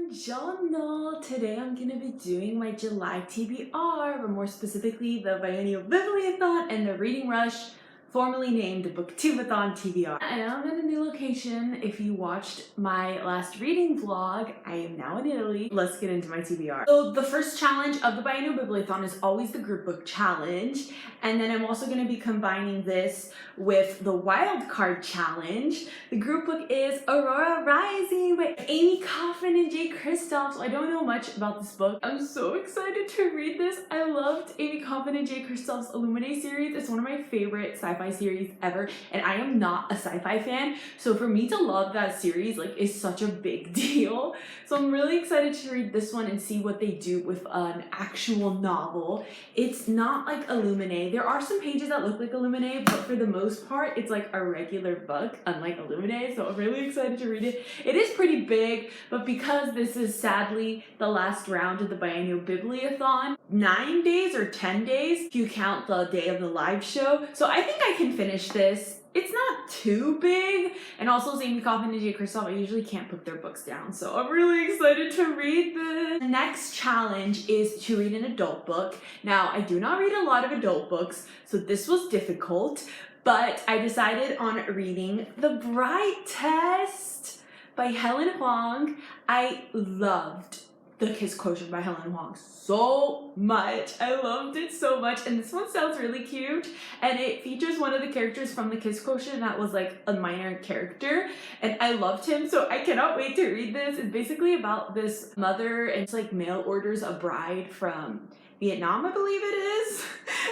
Buongiorno! Today I'm going to be doing my July TBR, or more specifically the Biannual Bibliothon and the Reading Rush, formerly named Booktubeathon TBR. I am in a new location. If you watched my last reading vlog, I am now in Italy. Let's get into my TBR. So the first challenge of the Biannual Bibliothon is always the group book challenge, and then I'm also going to be combining this with the wild card challenge. The group book is Aurora Rising by Amy Kaufman and Jay Kristoff. So I don't know much about this book. I'm so excited to read this. I loved Amy Kaufman and Jay Kristoff's Illuminae series. It's one of my favorite sci-fi series ever, and I am not a sci-fi fan, so for me to love that series is such a big deal. So I'm really excited to read this one and see what they do with an actual novel. It's not like Illuminae. There are some pages that look like Illuminae, but for the most part it's like a regular book, unlike Illuminae, so I'm really excited to read it. It is pretty big, but because this is sadly the last round of the Biannual Bibliothon, 9 days or 10 days if you count the day of the live show, so I think I can finish this. It's not too big, and also Amy Kaufman and Jay Kristoff, I usually can't put their books down, so I'm really excited to read this. The next challenge is to read an adult book. Now, I do not read a lot of adult books, so this was difficult, but I decided on reading The Bright Test by Helen Huang. I loved The Kiss Quotient by Helen Huang so much. I loved it so much, and this one sounds really cute, and it features one of the characters from The Kiss Quotient that was like a minor character, and I loved him, so I cannot wait to read this. It's basically about this mother, and it's like mail orders a bride from Vietnam, I believe it is.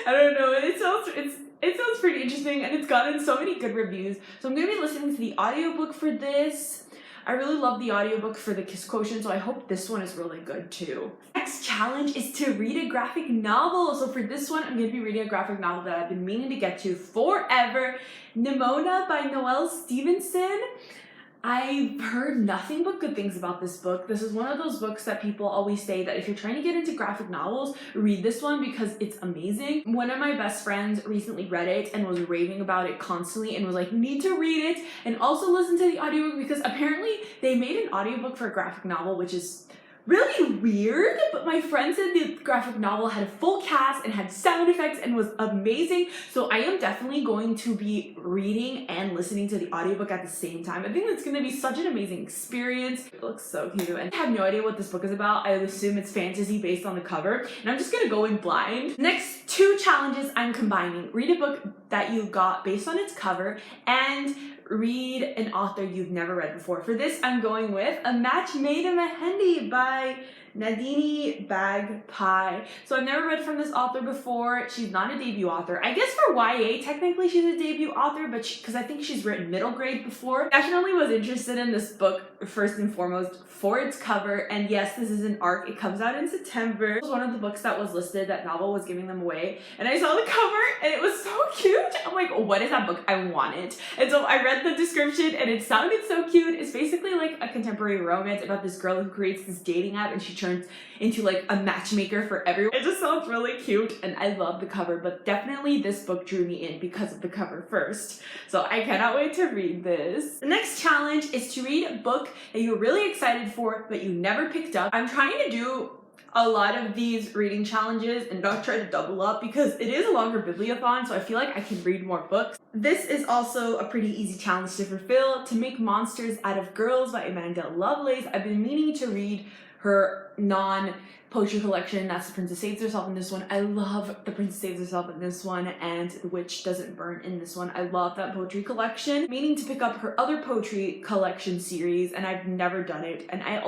I don't know, it sounds pretty interesting, and it's gotten so many good reviews, so I'm going to be listening to the audiobook for this. I really love the audiobook for The Kiss Quotient, so I hope this one is really good too. Next challenge is to read a graphic novel. So for this one, I'm going to be reading a graphic novel that I've been meaning to get to forever, Nimona by Noelle Stevenson. I've heard nothing but good things about this book. This is one of those books that people always say that if you're trying to get into graphic novels, read this one because it's amazing. One of my best friends recently read it and was raving about it constantly and was like, you need to read it and also listen to the audiobook, because apparently they made an audiobook for a graphic novel, which is really weird, but my friend said the graphic novel had a full cast and had sound effects and was amazing, so I am definitely going to be reading and listening to the audiobook at the same time. I think it's going to be such an amazing experience. It looks so cute, and I have no idea what this book is about. I assume it's fantasy based on the cover, and I'm just going to go in blind. Next two challenges I'm combining. Read a book that you got based on its cover, and read an author you've never read before. For this, I'm going with A Match Made in Mehendi by Nadini Bagpai. So I've never read from this author before. She's not a debut author. I guess for YA, technically she's a debut author, but because I think she's written middle grade before. Definitely was interested in this book first and foremost for its cover, and yes, this is an ARC. It comes out in September. It was one of the books that was listed. That novel was giving them away, and I saw the cover and it was so cute. I'm like, what is that book? I want it. And so I read the description and it sounded so cute. It's basically like a contemporary romance about this girl who creates this dating app, and she turns into like a matchmaker for everyone. It just sounds really cute, and I love the cover, but definitely this book drew me in because of the cover first. So I cannot wait to read this. The next challenge is to read a book that you're really excited for, but you never picked up. I'm trying to do a lot of these reading challenges and not try to double up because it is a longer bibliothon, so I feel like I can read more books. This is also a pretty easy challenge to fulfill. To Make Monsters Out of Girls by Amanda Lovelace. I've been meaning to read her non-poetry collection, that's The Princess Saves Herself in this one. I love The Princess Saves Herself in this one, and The Witch Doesn't Burn in this one. I love that poetry collection. Meaning to pick up her other poetry collection series, and I've never done it. And I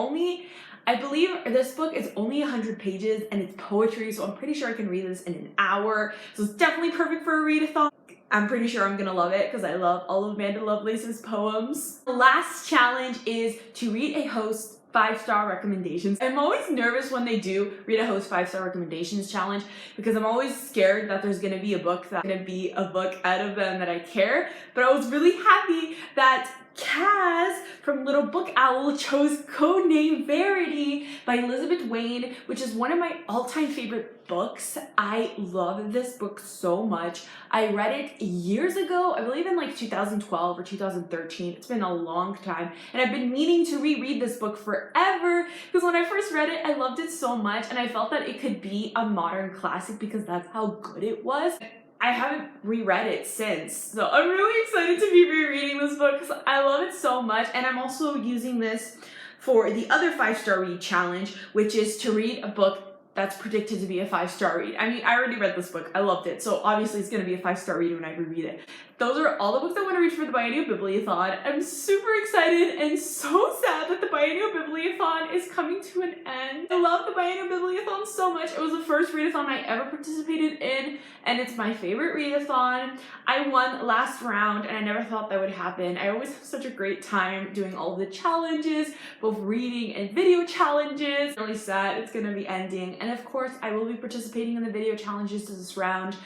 believe this book is only 100 pages and it's poetry, so I'm pretty sure I can read this in an hour. So it's definitely perfect for a readathon. I'm pretty sure I'm gonna love it because I love all of Amanda Lovelace's poems. The last challenge is to read a host 5-star recommendations. I'm always nervous when they do read a host 5-star recommendations challenge because I'm always scared that there's gonna be a book that's gonna be a book out of them that I care. But I was really happy that Kaz from Little Book Owl chose Codename Verity by Elizabeth Wayne, which is one of my all-time favorite books. I love this book so much. I read it years ago, I believe in like 2012 or 2013. It's been a long time, and I've been meaning to reread this book forever because when I first read it, I loved it so much, and I felt that it could be a modern classic because that's how good it was. I haven't reread it since, so I'm really excited to be rereading this book because I love it so much. And I'm also using this for the other 5-star read challenge, which is to read a book that's predicted to be a 5-star read. I mean, I already read this book, I loved it, so obviously it's gonna be a 5-star read when I reread it. Those are all the books I want to read for the Biennial Bibliothon. I'm super excited and so sad that the Biennial Bibliothon is coming to an end. I love the Biennial Bibliothon so much. It was the first readathon I ever participated in, and it's my favorite readathon. I won last round, and I never thought that would happen. I always have such a great time doing all of the challenges, both reading and video challenges. I'm really sad it's gonna be ending, and of course I will be participating in the video challenges this round.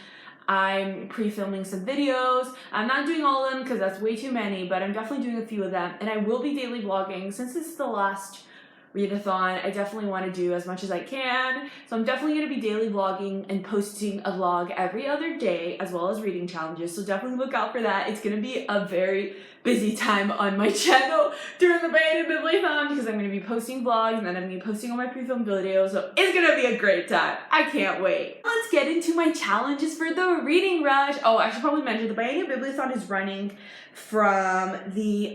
I'm pre-filming some videos. I'm not doing all of them because that's way too many, but I'm definitely doing a few of them, and I will be daily vlogging. Since this is the last readathon, I definitely want to do as much as I can, so I'm definitely going to be daily vlogging and posting a vlog every other day, as well as reading challenges, so definitely look out for that. It's going to be a very busy time on my channel during the Biennial Bibliothon because I'm going to be posting vlogs, and then I'm going to be posting all my pre-filmed videos, so it's going to be a great time. I can't wait. Let's get into my challenges for the reading rush. Oh, I should probably mention the Biennial Bibliothon is running from the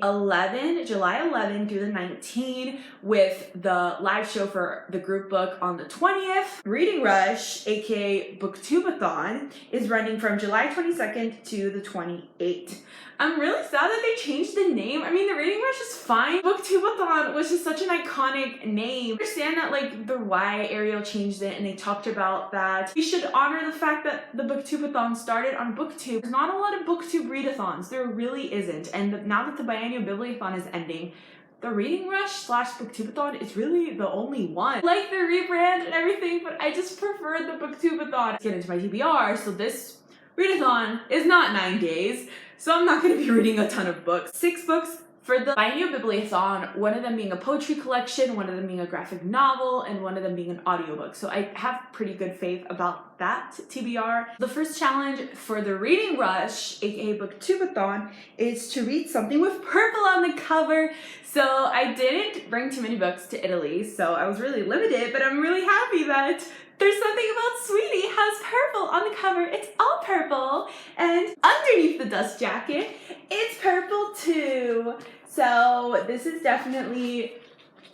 July 11 through the 19th, with the live show for the group book on the 20th. Reading Rush, aka Booktubeathon, is running from July 22nd to the 28th. I'm really sad that they changed the name. I mean, the Reading Rush is fine. Booktubeathon was just such an iconic name. I understand that like the Y Ariel changed it and they talked about that. We should honor the fact that the Booktubeathon started on Booktube. There's not a lot of Booktube readathons. There really isn't. And now that the Biennial Bibliothon is ending, the Reading Rush / Booktubeathon is really the only one. I like the rebrand and everything, but I just prefer the Booktubeathon. Let's get into my TBR. So this readathon is not 9 days, so I'm not going to be reading a ton of books. 6 books for the Biennial Bibliothon, one of them being a poetry collection, one of them being a graphic novel, and one of them being an audiobook. So I have pretty good faith about that TBR. The first challenge for the Reading Rush, aka Booktubeathon, is to read something with purple on the cover. So I didn't bring too many books to Italy, so I was really limited, but I'm really happy that there's something about Sweetie has purple on the cover. It's all purple, and underneath the dust jacket, it's purple too. So this is definitely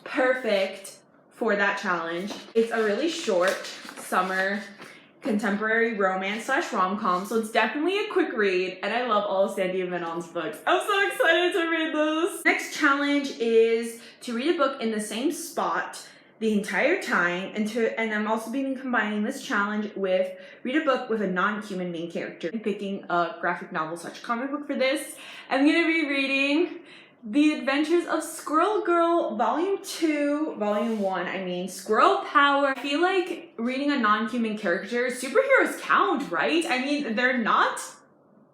perfect for that challenge. It's a really short summer contemporary romance / rom-com, so it's definitely a quick read, and I love all of Sandy Menon's books. I'm so excited to read those. Next challenge is to read a book in the same spot the entire time, and I'm also combining this challenge with read a book with a non-human main character. I'm picking a graphic novel / comic book for this. I'm gonna be reading The Adventures of Squirrel Girl Volume 2, Volume 1, I mean, Squirrel Power. I feel like reading a non-human character, superheroes count, right? I mean, they're not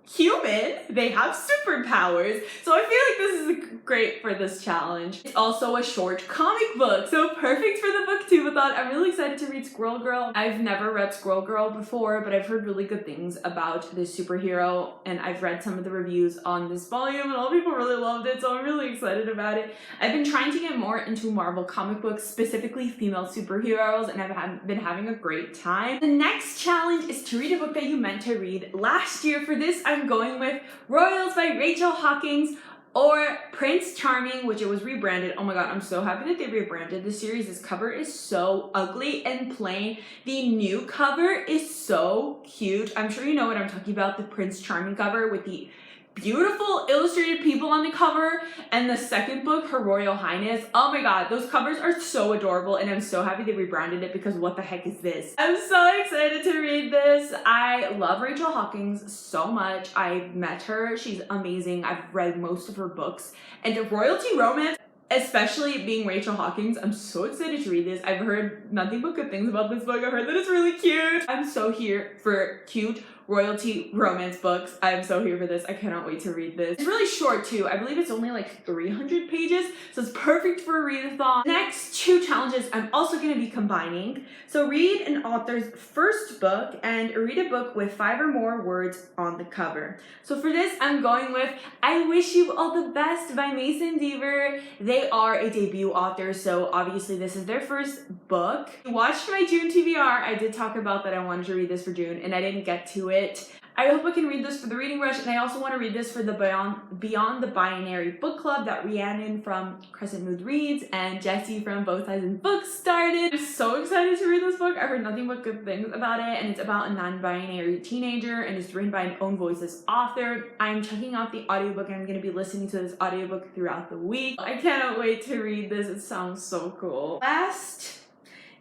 human, they have superpowers, so I feel like this is great for this challenge. It's also a short comic book, so perfect for the Booktubeathon. I'm really excited to read Squirrel Girl. I've never read Squirrel Girl before, but I've heard really good things about this superhero, and I've read some of the reviews on this volume, and a lot of people really loved it, so I'm really excited about it. I've been trying to get more into Marvel comic books, specifically female superheroes, and I've been having a great time. The next challenge is to read a book that you meant to read last year. For this, I'm going with Royals by Rachel Hawkins, or Prince Charming, which it was rebranded. Oh my god, I'm so happy that they rebranded this series. This cover is so ugly and plain. The new cover is so cute. I'm sure you know what I'm talking about, the Prince Charming cover with the beautiful illustrated people on the cover, and the second book, Her Royal Highness. Oh my god, those covers are so adorable, and I'm so happy they rebranded it because what the heck is this? I'm so excited to read this. I love Rachel Hawkins so much. I've met her, she's amazing. I've read most of her books, and the royalty romance, especially being Rachel Hawkins, I'm so excited to read this. I've heard nothing but good things about this book. I've heard that it's really cute. I'm so here for cute royalty romance books. I'm so here for this. I cannot wait to read this. It's really short too. I believe it's only like 300 pages, so it's perfect for a readathon. Next 2 challenges I'm also going to be combining. So read an author's first book and read a book with 5 or more words on the cover. So for this, I'm going with I Wish You All the Best by Mason Deaver. They are a debut author, so obviously this is their first book. I watched my June TBR. I did talk about that I wanted to read this for June and I didn't get to it. I hope I can read this for the reading rush, and I also want to read this for the Beyond the Binary book club that Rhiannon from Crescent Mood Reads and Jessie from Both Sides in Books started. I'm so excited to read this book. I've heard nothing but good things about it, and it's about a non-binary teenager, and it's written by an Own Voices author. I'm checking out the audiobook, and I'm going to be listening to this audiobook throughout the week. I cannot wait to read this. It sounds so cool. Last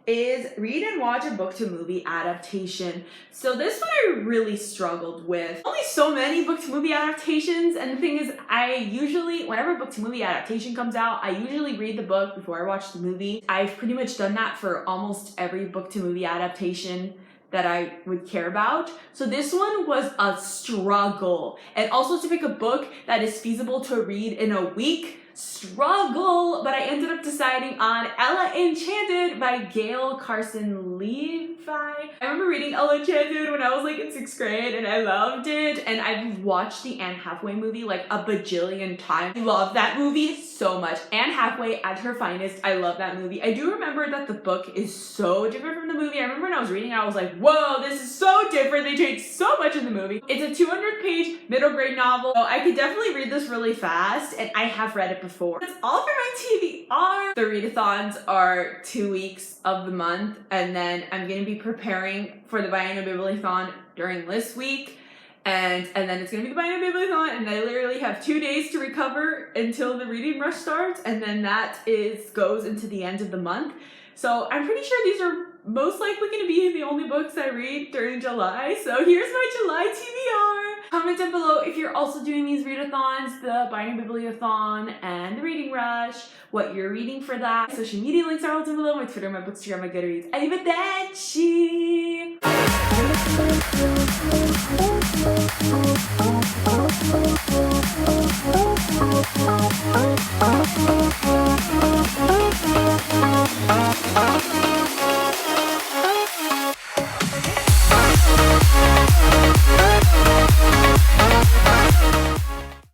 is read and watch a book to movie adaptation. So this one I really struggled with. Only so many book to movie adaptations, and the thing is, I usually, whenever a book to movie adaptation comes out, I usually read the book before I watch the movie. I've pretty much done that for almost every book to movie adaptation that I would care about. So this one was a struggle. And also to pick a book that is feasible to read in a week, struggle, but I ended up deciding on Ella Enchanted by Gail Carson Levi. I remember reading Ella Enchanted when I was like in 6th grade and I loved it, and I've watched the Anne Hathaway movie like a bajillion times. I love that movie so much. Anne Hathaway at her finest. I love that movie. I do remember that the book is so different from the movie. I remember when I was reading it, I was like, whoa, this is so different. They changed so much in the movie. It's a 200-page middle grade novel, so I could definitely read this really fast, and I have read it before. That's all for my TBR. The readathons are 2 weeks of the month, and then I'm going to be preparing for the Biannual Bibliothon during this week, and then it's going to be the Biannual Bibliothon, and I literally have 2 days to recover until the reading rush starts, and then that goes into the end of the month. So I'm pretty sure these are most likely going to be the only books I read during July. So here's my July TBR. Comment down below if you're also doing these readathons, the Biannual Bibliothon and the Reading Rush, what you're reading for that. Social media links are all down below, my Twitter, my Bookstagram, my Goodreads. Arrivederci!